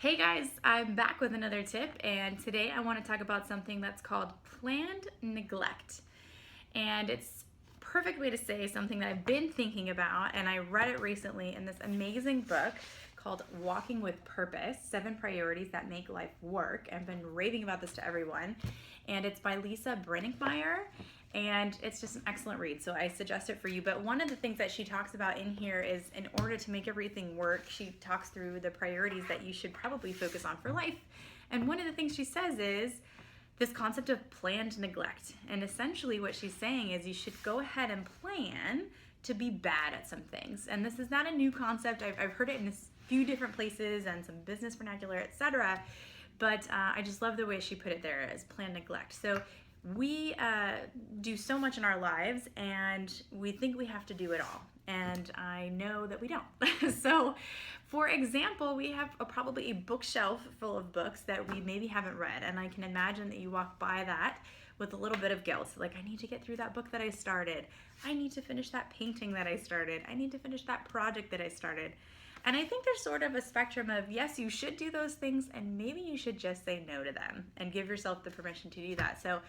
Hey guys, I'm back with another tip, and today I want to talk about something that's called planned neglect. And it's a perfect way to say something that I've been thinking about, and I read it recently in this amazing book called Walking with Purpose: 7 Priorities That Make Life Work. I've been raving about this to everyone, and it's by Lisa Brinkmeyer, and it's just an excellent read, so I suggest it for you. But one of the things that she talks about in here is, in order to make everything work, she talks through the priorities that you should probably focus on for life. And one of the things she says is this concept of planned neglect. And essentially what she's saying is you should go ahead and plan to be bad at some things. And this is not a new concept. I've heard it in a few different places and some business vernacular, etc. But I just love the way she put it there as planned neglect. So we do so much in our lives, and we think we have to do it all. And I know that we don't. So, for example, we have probably a bookshelf full of books that we maybe haven't read. And I can imagine that you walk by that with a little bit of guilt. Like, I need to get through that book that I started. I need to finish that painting that I started. I need to finish that project that I started. And I think there's sort of a spectrum of, yes, you should do those things, and maybe you should just say no to them and give yourself the permission to do that. So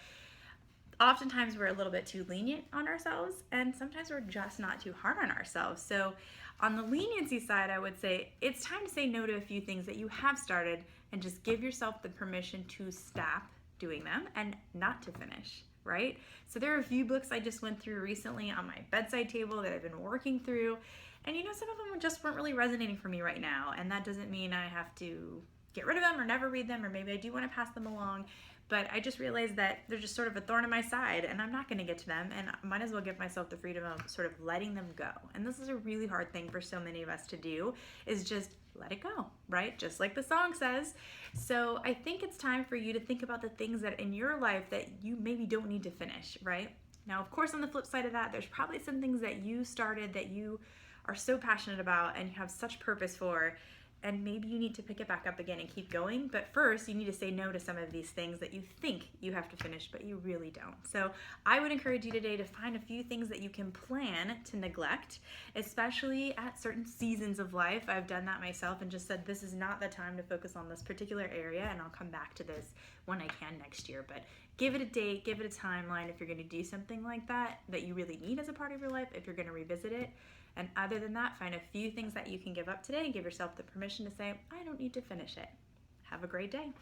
oftentimes we're a little bit too lenient on ourselves, and sometimes we're just not too hard on ourselves. So on the leniency side, I would say it's time to say no to a few things that you have started and just give yourself the permission to stop doing them and not to finish, right? So there are a few books I just went through recently on my bedside table that I've been working through, and some of them just weren't really resonating for me right now. And that doesn't mean I have to get rid of them or never read them, or maybe I do want to pass them along. But I just realized that they're just sort of a thorn in my side, and I'm not going to get to them, and I might as well give myself the freedom of sort of letting them go. And this is a really hard thing for so many of us to do, is just let it go, right? Just like the song says. So I think it's time for you to think about the things that in your life that you maybe don't need to finish, right? Now, of course, on the flip side of that, there's probably some things that you started that you are so passionate about and you have such purpose for, and maybe you need to pick it back up again and keep going. But first, you need to say no to some of these things that you think you have to finish, but you really don't. So I would encourage you today to find a few things that you can plan to neglect, especially at certain seasons of life. I've done that myself and just said, this is not the time to focus on this particular area, and I'll come back to this when I can next year. But give it a date, give it a timeline if you're going to do something like that you really need as a part of your life, if you're going to revisit it. And other than that, find a few things that you can give up today and give yourself the permission to say, I don't need to finish it. Have a great day.